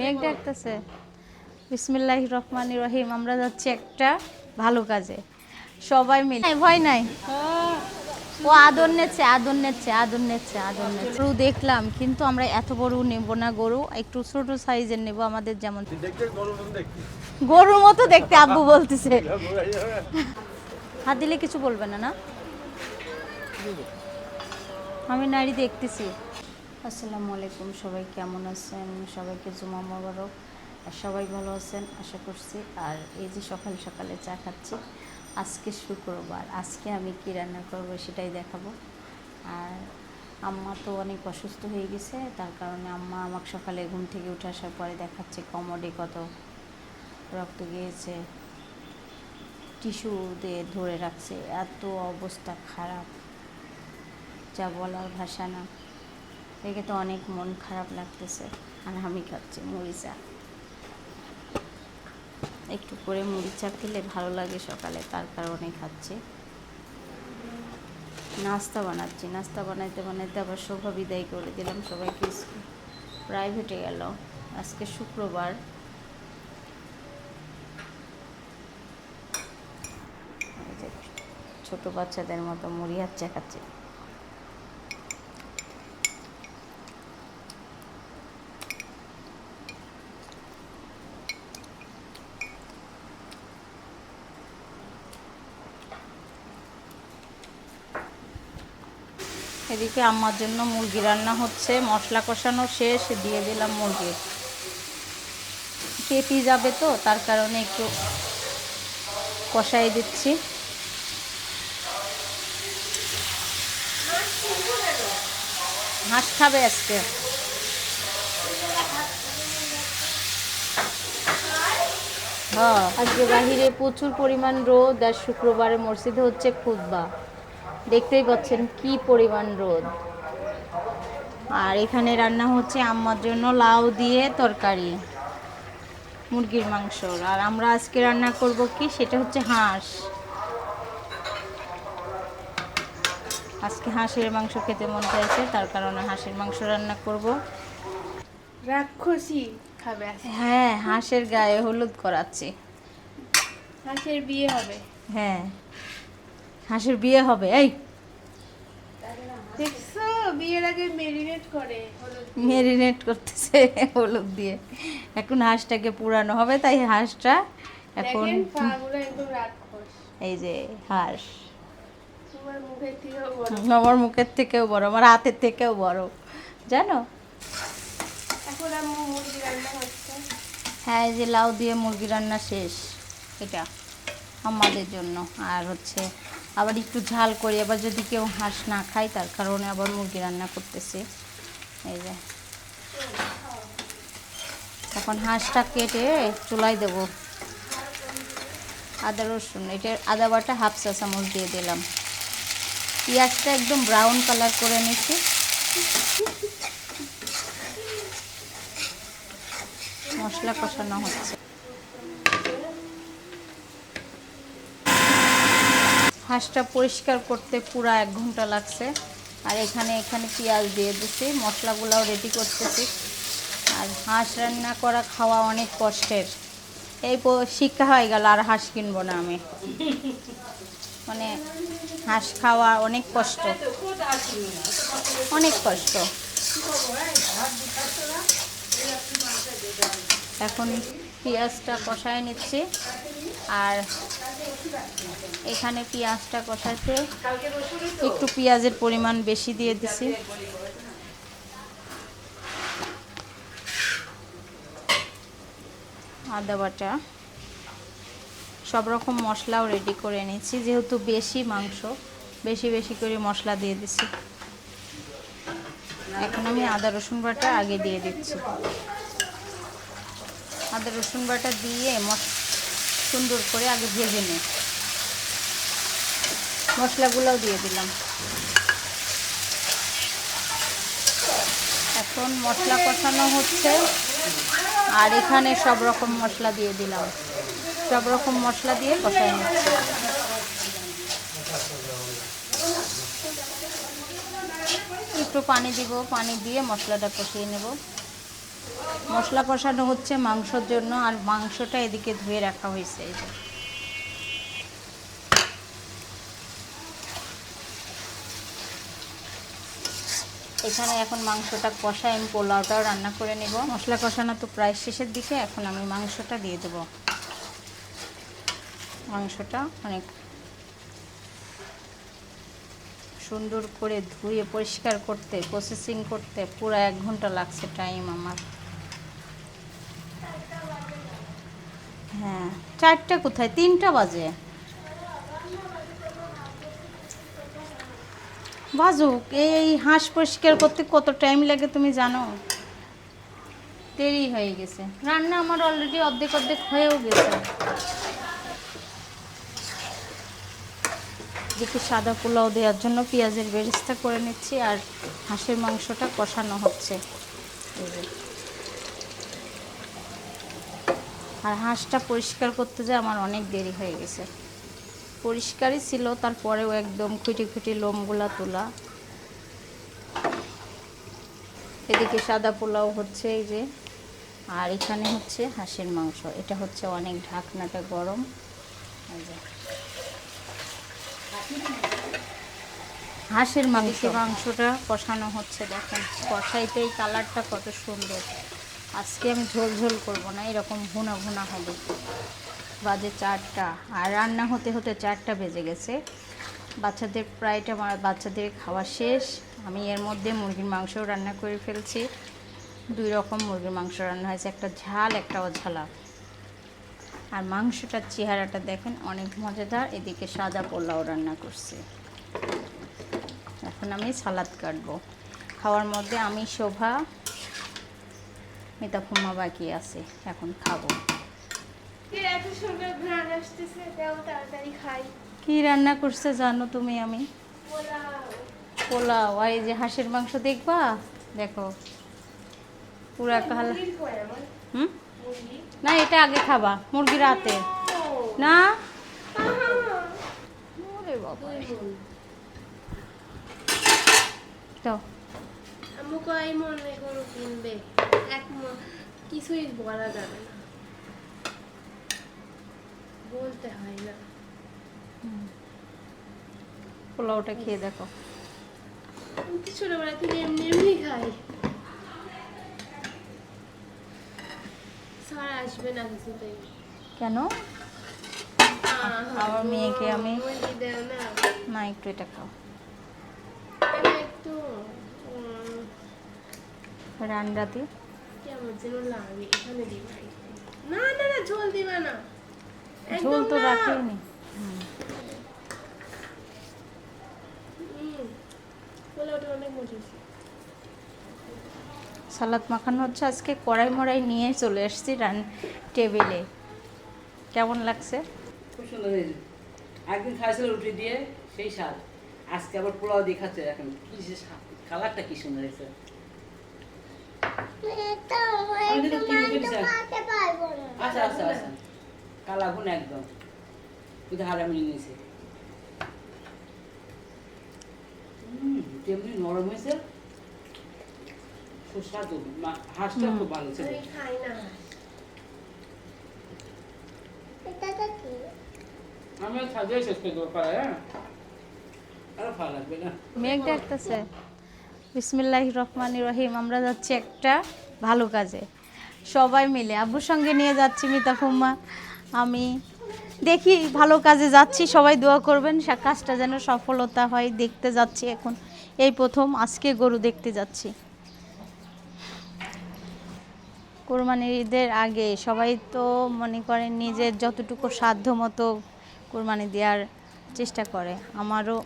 মেঘ ডাকতেছে। বিসমিল্লাহির রহমানির রহিম। আমরা যাচ্ছি একটা ভালো কাজে, সবাই মিলে। ভয় নাই, ও আদর নেচ্ছে আদর নেচ্ছে আদর নেচ্ছে আদর নেচ্ছে। গরু দেখলাম, কিন্তু আমরা এত বড় নেব না, গরু একটু ছোট সাইজের নেব, আমাদের যেমন। গরুর মতো দেখতে আব্বু বলতেছে। হাত দিলে কিছু বলবে না? না, আমি নারী দেখতেছি। আসসালামু আলাইকুম, সবাই কেমন আছেন? সবাইকে জুমা মোবারক। আর সবাই ভালো আছেন আশা করছি। আর এই যে সকাল সকালে চা খাচ্ছি। আজকে শুক্রবার, আজকে আমি কী রান্না করব সেটাই দেখাবো। আর আম্মা তো অনেক অসুস্থ হয়ে গেছে, তার কারণে আম্মা আমাকে সকালে ঘুম থেকে উঠে আসার পরে দেখাচ্ছে কোমরে কত রক্ত গিয়েছে, টিস্যু দিয়ে ধরে রাখছে, এত অবস্থা খারাপ যা বলার ভাষা না। দেখে তো অনেক মন খারাপ লাগতেছে। আর আমি খাচ্ছি মুড়ি চা। একটু করে মুড়ি চা খেলে ভালো লাগে সকালে, তার কারণে খাচ্ছি। নাস্তা বানাচ্ছি, নাস্তা বানাইতে বানাইতে আবার শোভা বিদায় করে দিলাম সবাইকে, প্রাইভেটে গেল। আজকে শুক্রবার। ছোট বাচ্চাদের মতো মুড়ি আর চা খাচ্ছি। এদিকে আমার জন্য মুরগি রান্না হচ্ছে, মশলা কষানো শেষ, দিয়ে দিলাম মুরগি। পেঁপি যাবে তো, তার কারণে একটু কষাই দিচ্ছি। হাঁস খাবে আজকে। হ্যাঁ, আজকে বাহিরে প্রচুর পরিমাণ রোদ, আর শুক্রবারে মসজিদে হচ্ছে খুতবা। দেখতেই পাচ্ছেন কি পরিমাণ রোদ। আর এখানে রান্না হচ্ছে আম্মার জন্য লাউ দিয়ে তরকারি, মুরগির মাংস। আর আমরা আজকে রান্না করব কি, সেটা হচ্ছে হাঁস। আজকে হাঁসের মাংস খেতে মন চাইছে, তার কারণে হাঁসের মাংস রান্না করব। রাক্ষসী খাবে। হ্যাঁ, হাঁসের গায়ে হলুদ করাচ্ছি। হাঁসের বিয়ে হবে। হ্যাঁ, হাঁসের বিয়ে হবে। এই দেখছো, বিয়ের আগে মেরিনেট করে মেরিনেট করতেছে হলুদ দিয়ে। এখন হাঁসটাকে পুরানো হবে, তাই হাঁসটা এখন একদম রাক্ষস। এই যে হাঁস তোমার মুখের থেকেও বড়। আমার মুখের থেকেও বড়, আমার হাতের থেকেও বড়, জানো। এখন আম্মু মুরগি রান্না হচ্ছে। হ্যাঁ, এই যে লাউ দিয়ে মুরগি রান্না শেষ, এটা আমাদের জন্য। আর হচ্ছে আবার একটু ঝাল করি, আবার যদি কেউ হাঁস না খায়, তার কারণে আবার মুরগি রান্না করতেছি। এই যে এখন হাঁসটা কেটে চুলায় দেবো। আদা রসুন, এটা আদা বাটা হাফ চা চামচ দিয়ে দিলাম। পেঁয়াজটা একদম ব্রাউন কালার করে নিচ্ছি। মশলা কষানো হচ্ছে। হাঁসটা পরিষ্কার করতে পুরো 1 ঘন্টা লাগছে। আর এখানে পেঁয়াজ দিয়ে দিচ্ছি, মশলাগুলোও রেডি করতেছি। আর হাঁস রান্না করা খাওয়া অনেক কষ্টের। এই শিক্ষা হয়ে গেল, আর হাঁস কিনবো না আমি। মানে হাঁস খাওয়া অনেক কষ্ট, অনেক কষ্ট। এখন পেঁয়াজটা কষায় নিচ্ছি। আর এখানে পেঁয়াজটা কষাতে একটু পেঁয়াজের পরিমাণ বেশি দিয়ে দিছি। আদা বাটা, সব রকম মশলাও রেডি করে নিচ্ছি, যেহেতু বেশি মাংস, বেশি বেশি করে মশলা দিয়ে দিছি। এখন আমি আদা রসুন বাটা আগে দিয়ে দিচ্ছি। আদা রসুন বাটা দিয়ে সুন্দর করে আগে ভেজে নিই। মশলাগুলোও দিয়ে দিলাম। এখন মশলা কষানো হচ্ছে, আর এখানে সব রকম মশলা দিয়ে দিলাম। সব রকম মশলা দিয়ে কষাই নিচ্ছি। একটু পানি দিব, পানি দিয়ে মশলাটা কষিয়ে নেব। মশলা কষানো হচ্ছে মাংসর জন্য, আর মাংসটা এদিকে ধুয়ে রাখা হয়েছে। এই যে এখানে এখন মাংসটা কষায় আমি পোলাওটাও রান্না করে নেব। মশলা কষানো তো প্রায় শেষের দিকে, এখন আমি মাংসটা দিয়ে দেব। মাংসটা অনেক সুন্দর করে ধুয়ে পরিষ্কার করতে, প্রসেসিং করতে পুরো 1 ঘন্টা লাগছে টাইম আমার। হ্যাঁ, 4টা কোথায়, 3টা বাজে। বাজুক, এই হাঁস পরিষ্কার করতে কত টাইম লাগে তুমি জানো? দেরি হয়ে গেছে। রান্না আমার অলরেডি অর্ধেক হয়েও গেছে। এদিকে সাদা পোলাও দেওয়ার জন্য পেঁয়াজের বেরেস্তা করে নিচ্ছি, আর হাঁসের মাংসটা কষানো হচ্ছে। আর হাঁসটা পরিষ্কার করতে যে আমার অনেক দেরি হয়ে গেছে। পরিষ্কারই ছিল, তারপরেও একদম খুঁটি লোমগুলা তোলা। এদিকে সাদা পোলাও হচ্ছে এই যে, আর এখানে হচ্ছে হাঁসের মাংস। এটা হচ্ছে অনেক ঢাকনাটা গরম। এই যে হাঁসের মাংসটা কষানো হচ্ছে। দেখেন কষাইতেই কালারটা কত সুন্দর। আজকে আমি ঝোল ঝোল করবো না, এরকম ভুনা ভুনা হবে। বাজে 4টা, আর রান্না হতে হতে 4টা বেজে গেছে। বাচ্চাদের খাওয়া শেষ। আমি এর মধ্যে মুরগির মাংসও রান্না করে ফেলছি। 2 রকম মুরগির মাংস রান্না হয়েছে, একটা ঝাল একটা অঝালা। আর মাংসটার চেহারাটা দেখেন অনেক মজাদার। এদিকে সাদা পোলাও রান্না করছি। এখন আমি সালাদ কাটবো। খাওয়ার মধ্যে আমি, শোভা, মিতা ফুম্মা বাকি আছে, এখন খাবো। এত সুন্দর ঘ্রাণ আসতেছে, তাও তাড়াতাড়ি খাই। কি রান্না করছে জানো তুমি? আমি পোলাও। পোলাও। আর এই যে হাঁসের মাংস দেখবা, দেখো পুরা কাল। হুম, না এটা আগে খাবা, মুরগি রাতে না। ওরে বাবা, দাও। আম্মু কই মনে করো কিনবে, কিছুই বলা যাবে না, বলতে হয় না। পোলাওটা খেয়ে দেখো। আমি তো ছোটবেলা থেকে এমনি এমনি খাই। স্যার আসবে না কিছুতেই। কেন? আমার মেয়েকে আমি মুরগি দেও না। না, একটু এটা খাও। একটু রান্না দি কেমন যেন লাগে, এখানে দিবা। না না না, ঝোল দিবা না, ঝোল তো একদম না। রাখিনি। পোলাওটা অনেক মজা হয়েছে। সালাদ মাখানো হচ্ছে। আজকে কড়াই মড়াই নিয়ে চলে এসেছি টেবিলে। কেমন লাগছে? খুব সুন্দর হয়েছে। একদিন খাইছিল রুটি দিয়ে, সেই স্বাদ। আজকে আবার পোলাও দিয়ে খাচ্ছে। এখন কি কালারটা কি সুন্দর হয়েছে। আচ্ছা আচ্ছা আচ্ছা, কালা গুণ একদম বুঝে হারামি নিয়েছে। তেমনি নরম হয়েছে, সুস্বাদু। হাঁসটা খুব ভালো ছিল। আমি খাই না। আমি সাজিয়ে শেষ করে দেবো পারে, হ্যাঁ আরো ভালো লাগবে না। মেঘ ডাকতেছে। বিসমিল্লাহির রহমানির রহিম। আমরা যাচ্ছি একটা ভালো কাজে, সবাই মিলে। আব্বুর সঙ্গে নিয়ে যাচ্ছি মিতা ফুম্মা, আমি। দেখি ভালো কাজে যাচ্ছি, সবাই দোয়া করবেন কাজটা যেন সফলতা হয়। দেখতে যাচ্ছি এখন, এই প্রথম আজকে গরু দেখতে যাচ্ছি। কোরবানির ঈদের আগে সবাই তো মনে করেন নিজের যতটুকু সাধ্য মতো কোরবানি দেওয়ার চেষ্টা করে, আমারও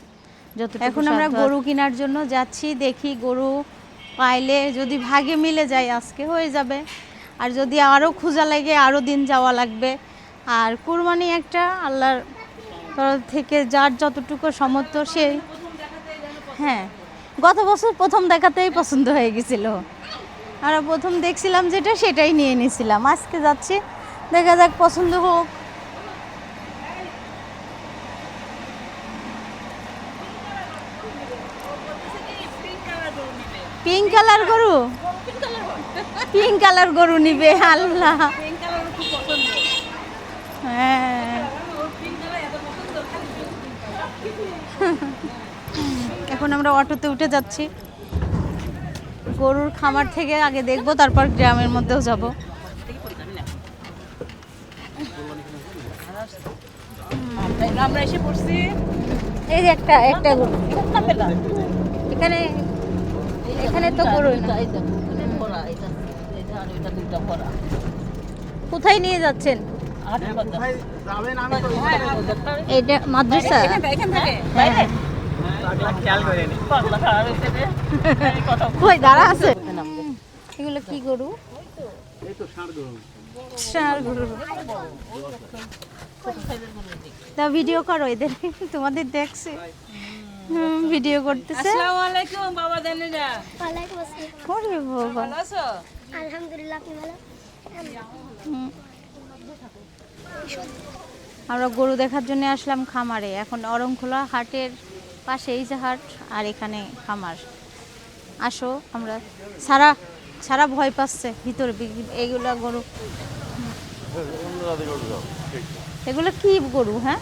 যতটুকু। এখন আমরা গরু কেনার জন্য যাচ্ছি। দেখি গরু পাইলে যদি ভাগে মিলে যায় আজকে হয়ে যাবে, আর যদি আরও খোঁজা লাগে আরও দিন যাওয়া লাগবে। আর কোরবানি একটা আল্লাহর তরফ থেকে যার যতটুকু সামর্থ্য সেই। হ্যাঁ, গত বছর প্রথম দেখাতেই পছন্দ হয়ে গেছিলো, আর প্রথম দেখছিলাম যেটা সেটাই নিয়ে নিয়েছিলাম। আজকে যাচ্ছি, দেখা যাক পছন্দ হোক। পিঙ্ক কালার গরু, পিঙ্ক কালার গরু নিবে আল্লাহ। পিঙ্ক কালার খুব পছন্দ। হ্যাঁ ওর পিঙ্ক কালার এত পছন্দ, খালি এখন আমরা অটোতে উঠে যাচ্ছি। গরুর খামার থেকে আগে দেখবো, তারপর গ্রামের মধ্যেও যাব। আমরা এসে পড়ছি এই যে একটা একটা গরু এখানে, এখানে তো গরু না। কোথায় নিয়ে যাচ্ছেন? এটা মাদ্রাসা? হ্যাঁ। কই দাঁড়া আছে? এগুলো কি গরু? ষাঁড় গরু। তা ভিডিও করো এদের, তোমাদের দেখছি ভিডিও করতেছে। আসসালামু আলাইকুম বাবা জানেরা, ওয়ালাইকুম আসসালাম। ওরে বাবা। ভালো আছো? আলহামদুলিল্লাহ, আপনি ভালো? হুম। আমরা গরু দেখার জন্য আসলাম খামারে। এখন অরংখোলা হাটের পাশে এই যে হাট, আর এখানে খামার। আসো আমরা। সারা সারা ভয় পাচ্ছে ভিতরে, এইগুলা গরু। এগুলো কি গরু? হ্যাঁ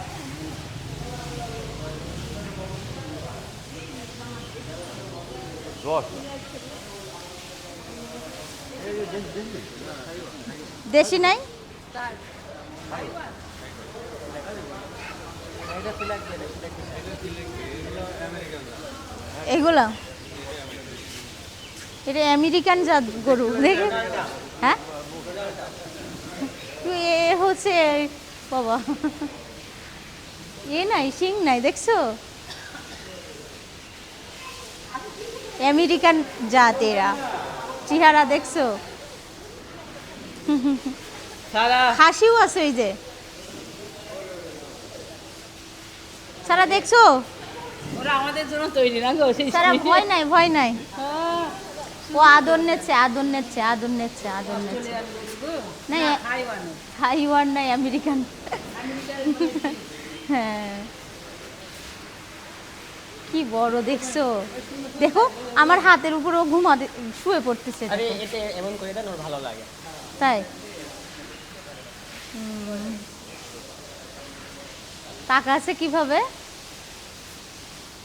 দেশি নাই? এগুলা এটা আমেরিকান জাত গরু দেখে। হ্যাঁ এ হচ্ছে বাবা, এ নাই সিং নাই, দেখছো? আমেরিকান জাত এরা, চেহারা দেখছো? সারা হাসিও আছে ওই যে। সারা দেখছো? ওরা আমাদের জন্য তৈরি না গো, সেই সারা ভয় নাই, ভয় নাই। হ্যাঁ, ও আদর নেচ্ছে, আদর নেচ্ছে, আদর নেচ্ছে, আদর নেচ্ছে। নাই হাইওয়ান হাইওয়ান নাই, আমেরিকান। হ্যাঁ কি বড় দেখছো? দেখো আমার হাতের উপরও ঘুমাতে শুয়ে পড়তেছে। আরে দেখো। এটা এমন করে দেন, ওর ভালো লাগে। তাই টাকা আছে কিভাবে?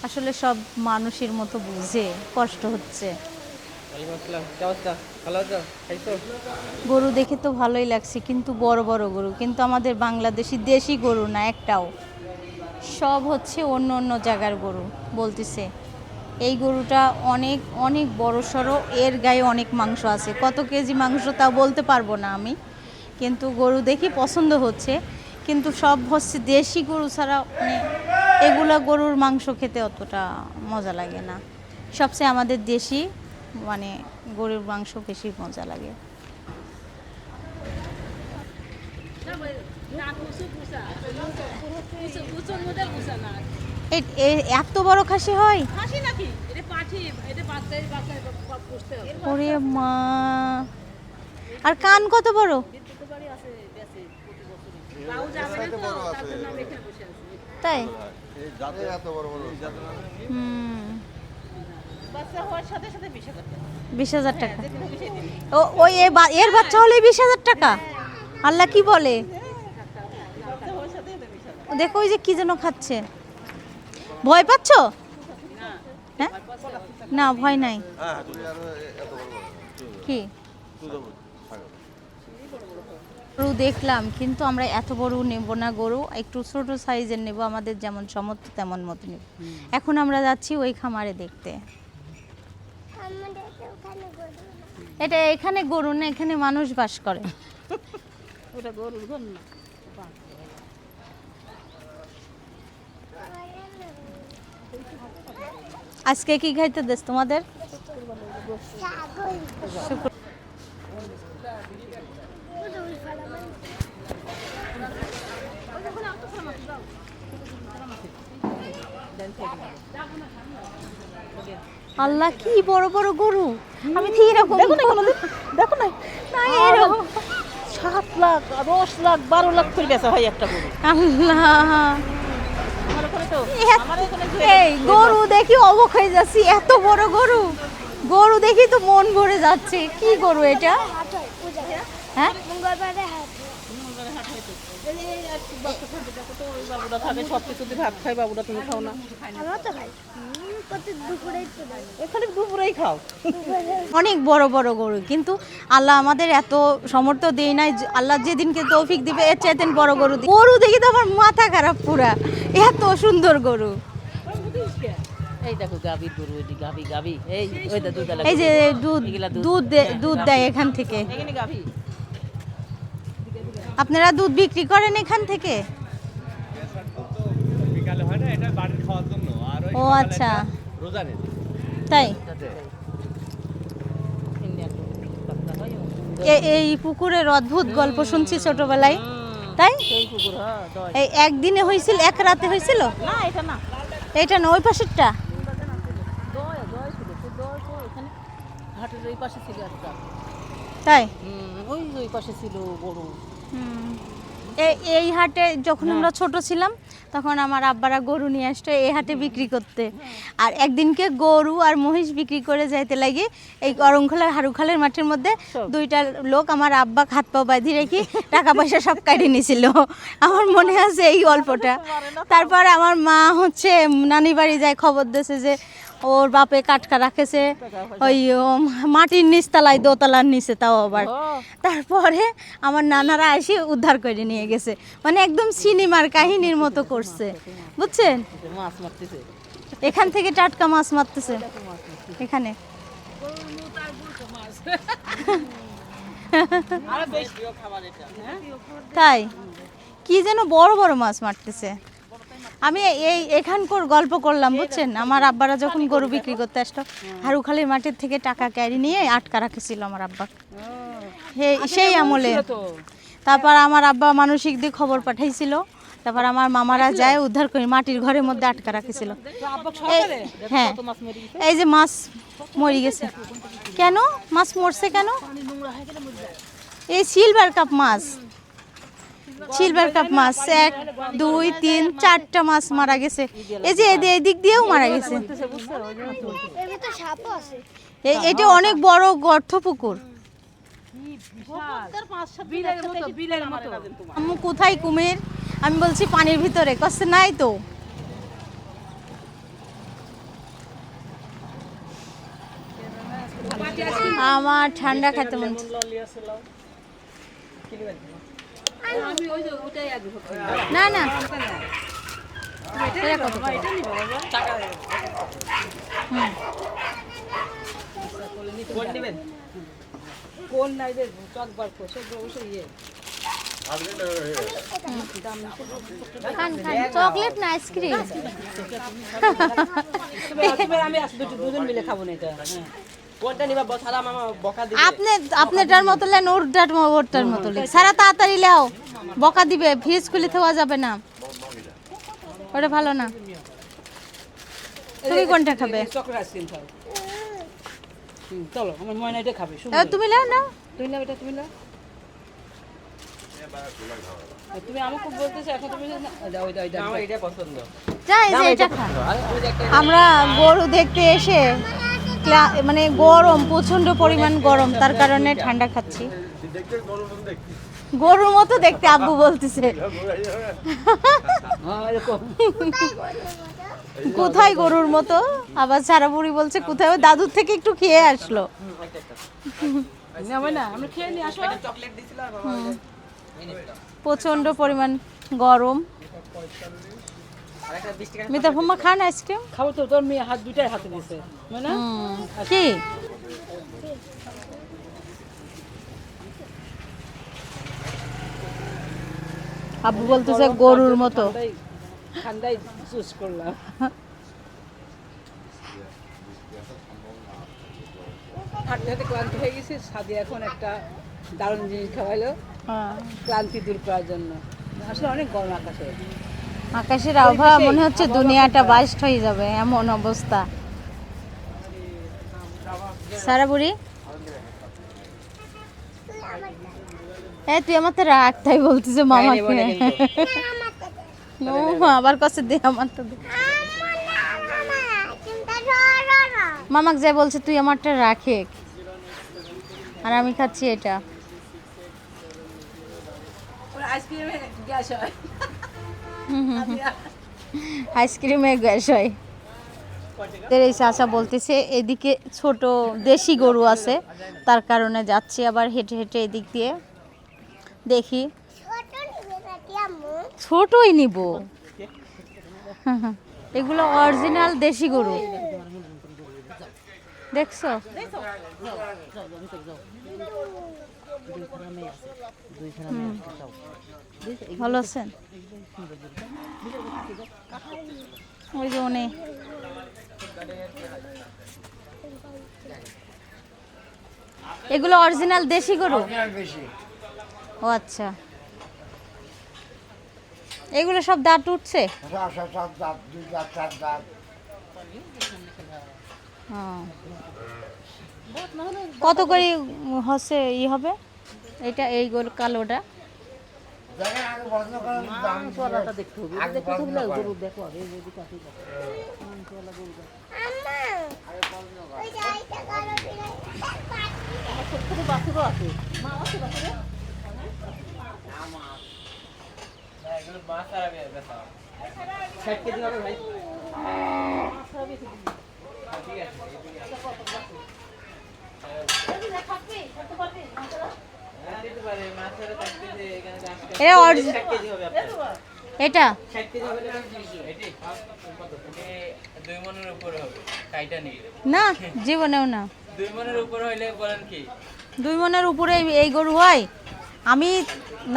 আসলে সব মানুষের মতো বুঝে, কষ্ট হচ্ছে। ওয়ালাইকুম আসসালাম, কি অবস্থা? ভালো আছো? খাইছো? গরু দেখে তো ভালোই লাগছে, কিন্তু বড় বড় গরু, কিন্তু আমাদের বাংলাদেশি দেশি গরু না একটাও, সব হচ্ছে অন্য অন্য জায়গার গরু বলতেছে। এই গরুটা অনেক অনেক বড় সড়ো, এর গায়ে অনেক মাংস আছে। কত কেজি মাংস তা বলতে পারবো না আমি, কিন্তু গরু দেখি পছন্দ হচ্ছে। কিন্তু সব হচ্ছে দেশি গরু ছাড়া, মানে এগুলা গরুর মাংস খেতে অতটা মজা লাগে না। সবচেয়ে আমাদের দেশি মানে গরুর মাংস বেশি মজা লাগে। এত বড় খাসি হয়? হাসি নাকি? এটা পাঠি, এটা বাচ্চাই বাচ্চাই পুষতে হবে। ওরে মা, আর কান কত বড়? তাও যাবে না তো, তার জন্য আমি এখানে বসে আছি। তাই বাচ্চা হওয়ার সাথে সাথে 20,000 টাকা? ও ওই এর বাচ্চা হলে 20,000 টাকা? আল্লাহ কি বলে? দেখো ওই যে কি যেন খাচ্ছে। ভয় পাচ্ছ? হ্যাঁ না ভয় নাই। কি গরু দেখলাম, কিন্তু আমরা এত বড় নেব না গরু, একটু ছোট সাইজের নেব, আমাদের যেমন সামর্থ্য তেমন মতো নেব। এখন আমরা যাচ্ছি ওই খামারে দেখতে। এটা এখানে গরু না, এখানে মানুষ বাস করে। ওটা গরুর ঘর না। আজকে কি খাইতে দেশ তোমাদের? শুক্র- আল্লাহ কি বড় বড় গরু, আমি তো এরকম দেখো না, না এরকম। 7 লাখ, 10 লাখ, 12 লাখ করে বেচা হয় একটা গরু। আল্লাহ আমার ওখানে তো, আমার এখানে এই গরু দেখি অবাক হয়ে যাচ্ছি, এত বড় গরু গরু দেখি তো মন ভরে যাচ্ছে। কি গরু এটা? হ্যাঁ মঙ্গলবারে হাট বাবুরা থাকে সব কিছুতে ভাত খাই, বাবুরা তুমি খাও না? আমরা তো খাই প্রতি দুপুরেই তো খাই এখানে দুপুরেই খাও। অনেক বড় বড় গরু, কিন্তু আল্লাহ আমাদের এত সমর্থ দেয় নাই। আল্লাহ যেদিনকে তৌফিক দিবে এর চাইতে বড় গরু দিবে। গরু দেখি তো আমার মাথা খারাপ পুরা, এত সুন্দর গরু। এই দেখো গাভীর গরু, এটি গাভী গাভী। এই ওই দা দুধ এই যে দুধ দুধ দেয় এখান থেকে। এখানে গাভী। আপনারা দুধ বিক্রি করেন এখান থেকে? বিকালে হয় না, এটা বাড়ির খাওয়ার জন্য। আর ওই ও আচ্ছা, রোজানে তাই। এই পুকুরের অদ্ভুত গল্প শুনছি ছোটবেলায়, তাই? সেই কুকুর, হ্যাঁ দয়। এই একদিনে হয়েছিল, এক রাতে হয়েছিল? না এটা না, এটা না, ওই পাশেরটা। দয় দয় ছিল, সে দয় তো এখানে হাটের ওই পাশে ছিল একটা। তাই? ওই পাশে ছিল গরু। এই হাটে যখন আমরা ছোট ছিলাম তখন আমার আব্বারা গরু নিয়ে আসতো এই হাটে বিক্রি করতে। আর একদিনকে গরু আর মহিষ বিক্রি করে যাইতে লাগে এই গরমখোলার হারুখালের মাঠের মধ্যে দুইটা লোক আমার আব্বা হাত পা বাঁধি রেখে টাকা পয়সা সব কাটে নিয়েছিল। আমার মনে আছে এই গল্পটা। তারপর আমার মা হচ্ছে নানি বাড়ি যায়, খবর দিয়েছে যে ওর বাপে কাটকা রাখেছে ওই মাটির নিচতলায়, দোতলার নিচে, তাও আবার। তারপরে আমার নানারা এসে উদ্ধার করে নিয়ে গেছে, মানে একদম সিনেমার কাহিনীর মতো করছে, বুঝছেন? মাছ মারতেছে এখান থেকে টাটকা মাছ মারতেছে এখানে। তাই কি যেন বড় বড় মাছ মারতেছে। আমি এখানকার গল্প করলাম, বুঝছেন? আমার আব্বারা যখন গরু বিক্রি করতে আসতো হারুখালির মাঠের থেকে টাকা ক্যারি নিয়ে আটকা রাখেছিল আমার আব্বা, সেই আমলে। তারপর আমার আব্বা মানসিক দিয়ে খবর পাঠাইছিল, তারপর আমার মামারা যায় উদ্ধার করে মাটির ঘরের মধ্যে আটকা রাখেছিল। হ্যাঁ, এই যে মাছ মরে গেছে। কেন মাছ মরছে কেন? এই সিলভার কাপ মাছ, সিলভার কাপ মাছ 1 2 3 4টা মাছ মারা গেছে। এই যে এদিক দিয়েও মারা গেছে। এর ভিতরে সাপও আছে এটা অনেক বড় গর্ত পুকুর। আম্মু কোথায় কুমির? আমি বলছি পানির ভিতরে, কষ্ট নাই তো। আমার ঠান্ডা খেতে মন চায়। না না, এটা কত করে? কোন নেবেন? কোন নাই যে চক বার কো সব অবশ্যই ইয়ে। খান খান, চকলেট না আইসক্রিম? আমি আসলে দুজন মিলে খাবো না এটা। কোনটা নিবা বসালা মামা বকা দিবে? আপনারটার মতো লেন, ওরটার মতো লেন, সারা তাড়াতাড়ি লাও, বকা দিবে, ফ্রিজ খুলে থাকা যাবে না, ওটা ভালো না। তুমি কোনটা খাবে? চকলেট আইসক্রিম খাও। চলো আমার ময়না এটা খাবে। তুমি লাও না, তুমি নাও এটা, তুমি নাও। তুমি আমাকে বলতেছো এখন তুমি দাও ওইটা ওইটা আমার এটা পছন্দ। যাই যে এটা খা। আমরা গরু দেখতে এসে মানে গরম, প্রচন্ড পরিমাণ গরম, তার কারণে ঠান্ডা খাচ্ছি। গরুর মতো দেখতে আব্বু বলতেছে। কোথায় গরুর মতো? আবার সারা বুড়ি বলছে কোথায়, দাদুর থেকে একটু খেয়ে আসলো। নেবে না, আমরা খেয়ে নিয়ে আসো। চকলেট দিছিল আর বাবা প্রচন্ড পরিমাণ গরম। মিতা ফুম্মা খান আইসক্রিম? খাবো তো, তোর মেয়ে হাত দুটাই হাতে দিছে মানে কি আব্বু বলতেছে গরুর মতো। ঠান্ডাই চুজ করলাম। হাঁটতে হাঁটতে ক্লান্ত হয়ে গেছি, সাদি এখন একটা দারুণ জিনিস খাওয়াইলো ক্লান্তি দূর করার জন্য। আসলে অনেক গরম আকাশে, আকাশের আবহাওয়া মনে হচ্ছে দুনিয়াটা বাস্ট হয়ে যাবে, এমন অবস্থা। সারা বুড়ি তুই আমার তো রাগ, তাই বলতেছে মামাকে। আবার কাছে দে, আমার তো দে। মামাক যে বলছে তুই আমারটা রাখে, আর আমি খাচ্ছি এটা। আইসক্রিমে গ্যাস হয়। আইসক্রিমে গ্যাস হয়। এই চাচা বলতেছে এদিকে ছোট দেশি গরু আছে, তার কারণে যাচ্ছি আবার হেঁটে হেঁটে এদিক দিয়ে। দেখি ছোটই নিব। এগুলো অরিজিনাল দেশি গরু, দেখছো? ভালো আছেন? ওই যে উনি এগুলো অরিজিনাল দেশি গরু? ও আচ্ছা, এগুলো সব দাঁত উঠছে? হ্যাঁ। কত করে হচ্ছে ই হবে এটা, এই গরু কালোটা? এটা এটা 2 মনের উপর হবে কাইটা নেই না, জীবনেও না। 2 মনের উপর হইলে বলেন কি 2 মনের উপরে এই গরু হয়? আমি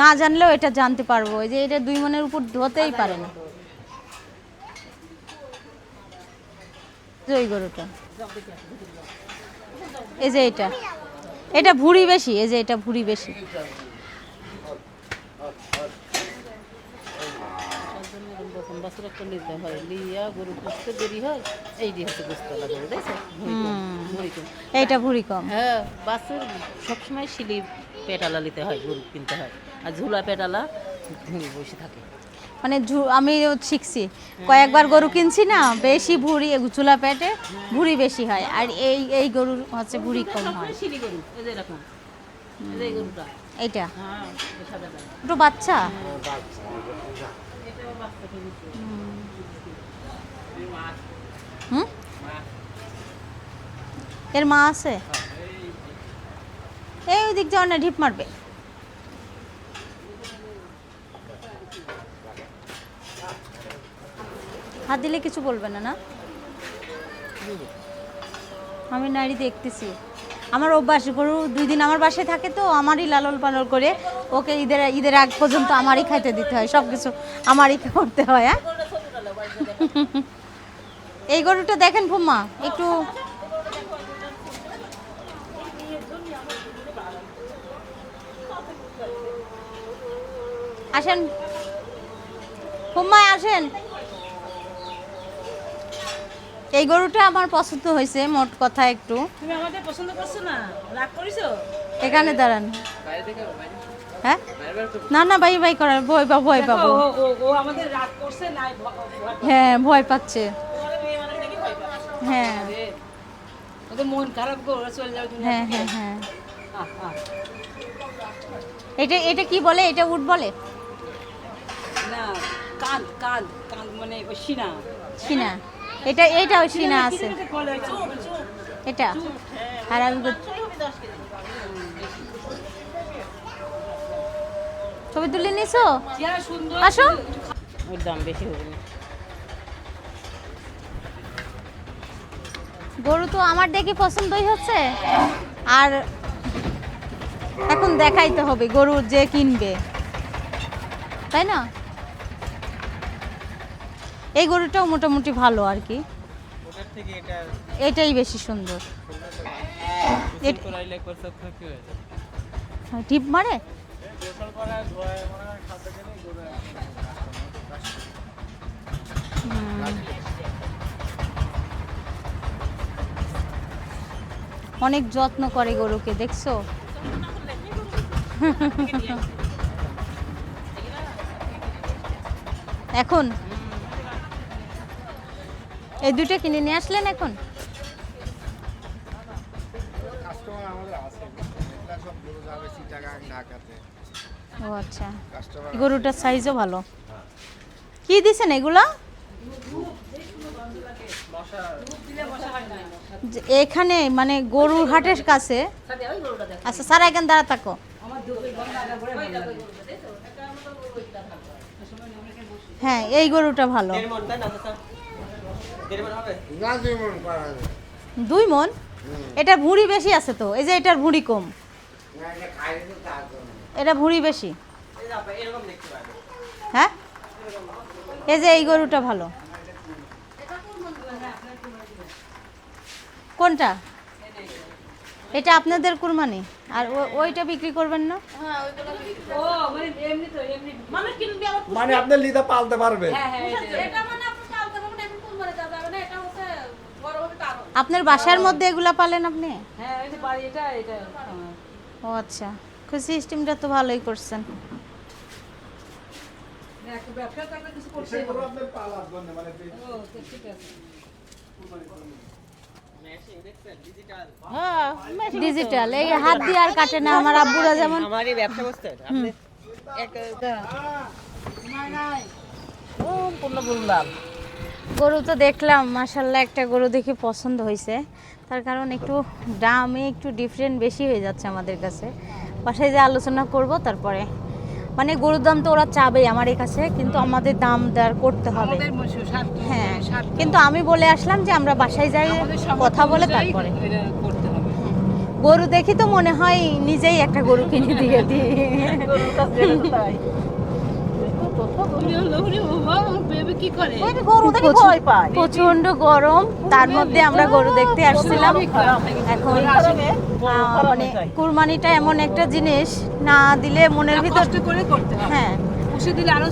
না জানলেও এটা জানতে পারবো, এই যে এটা 2 মনের উপর হতেই পারে না। ওই গরুটা, এই যে এটা ভুঁড়ি বেশি, এই যে এটা ভুঁড়ি বেশি। এইটা ভুঁড়ি কম। হ্যাঁ, বাসের সবসময় শিলি পেটালা নিতে হয়, গরু কিনতে হয়, আর ঝুলা পেটালা ভুঁড়ি বসে থাকে। মানে আমি শিখছি, কয়েকবার গরু কিনছি না, বেশি ভুঁড়ি চুলা পেটে ভুঁড়ি বেশি হয়, আর এই গরুর হচ্ছে ভুঁড়ি কম হয়। শিলি গরু এই যে এরকম, এই যে এই গরুটা, এইটা হ্যাঁ এই সাদাটা। একটু বাচ্চা। হুম, এর মা আছে? এই ওই দিক যাও না, ঢিপ মারবে। হাত দিলে কিছু বলবে না? না, আমি নারী দেখতেছি। আমার অভ্যাস, গরু 2 দিন আমার বাসায় থাকে তো আমারই লালন পালন করে ওকে ঈদের আগ পর্যন্ত আমারই খাইতে দিতে হয়, সব কিছু আমারই করতে হয়। হ্যাঁ, এই গরুটা দেখেন ফুম্মা, একটু আসেন ফুম্মা, আসেন। এই গরুটা আমার পছন্দ হয়েছে, মোট কথা। একটু তুমি আমাদের পছন্দ করছো না, রাগ করিছো? এখানে দাঁড়ান। বাইরে থেকে বাইরে হ্যাঁ, বাইরে না না, বাই করার ভয় পাবো। ও আমাদের রাগ করছে না, হ্যাঁ, ভয় পাচ্ছে। হ্যাঁ ওদের মন খারাপ করে চলে যাবে। হ্যাঁ হ্যাঁ হ্যাঁ। এটা কি বলে? এটা উট বলে না, কাঁদ কাঁদ কাঁদ মানে ওই সিনা। সিনা? এটাও সিনা আছে এটা। আর আমি ছবি তুলে নিছো? আসো। ওর দাম বেশি হবে না। গরু তো আমার দেখি পছন্দই হচ্ছে, আর এখন দেখাইতে হবে গরু যে কিনবে, তাই না? এই গরুটাও মোটামুটি ভালো আর কি, ওটার থেকে এটা এটাই বেশি সুন্দর। করাইলে করতে কি হয়ে যায় টিপ মারে। গোসল করা ধোয়া মনে হয় খাদ্য খেলে গরু অনেক যত্ন করে গরুকে, দেখছো? এখন এই দুটো কিনে নিয়ে আসলেন এখন? ও আচ্ছা, গরুটার সাইজও ভালো। কি দিছেন এগুলা? যে এখানে মানে গরুর হাটের কাছে। আচ্ছা স্যার এখানে দাঁড়া থাকো। হ্যাঁ এই গরুটা ভালো। 2 মণ? এটার ভুঁড়ি বেশি আছে তো, এই যে এটার ভুঁড়ি কম, এটা ভুঁড়ি বেশি। হ্যাঁ এই যে এই গরুটা ভালো। কোনটা? এটা আপনাদের কুরবানি, আর ওইটা বিক্রি করবেন না? মানে আপনি লিদা পালতে পারবে। আপনার বাসার মধ্যে এগুলা পালেন আপনি? হ্যাঁ এই যে বাড়ি এটা এটা ও আচ্ছা, সিস্টেমটা তো ভালোই করছেন। একটা ব্যবসা তো একটা কিছু করতে সেগুলো আপনি পালার জন্য মানে ও ঠিক আছে। হ্যাঁ ডিজিটাল, এই হাত দিয়ে আর কাটে না। আমার আব্বুরা যেমন আমার এই ব্যবসা করতে আপনি সম্পূর্ণ বললাম। গরু তো দেখলাম মাশাল্লাহ, একটা গরু দেখে পছন্দ হয়েছে। তার কারণ একটু দামে একটু ডিফারেন্ট বেশি হয়ে যাচ্ছে আমাদের কাছে। বাসায় যে আলোচনা করব তারপরে, মানে গরুর দাম তো ওরা চাবেই আমার এই কাছে, কিন্তু আমাদের দাম দর করতে হবে। আমাদের স্বার্থ হ্যাঁ, কিন্তু আমি বলে আসলাম যে আমরা বাসায় যাই, কথা বলে তারপরে। এটা করতে হবে। গরু দেখি তো মনে হয় নিজেই একটা গরু কিনে দিয়ে দিই। বেবি কি করে? প্রচন্ড গরম, তার মধ্যে আমরা গরু দেখতে আসছিলাম। এখন মানে কুরবানিটা এমন একটা জিনিস, না দিলে মনের ভিতর কষ্ট করে করতে হবে। হ্যাঁ পুষে দিলে আরো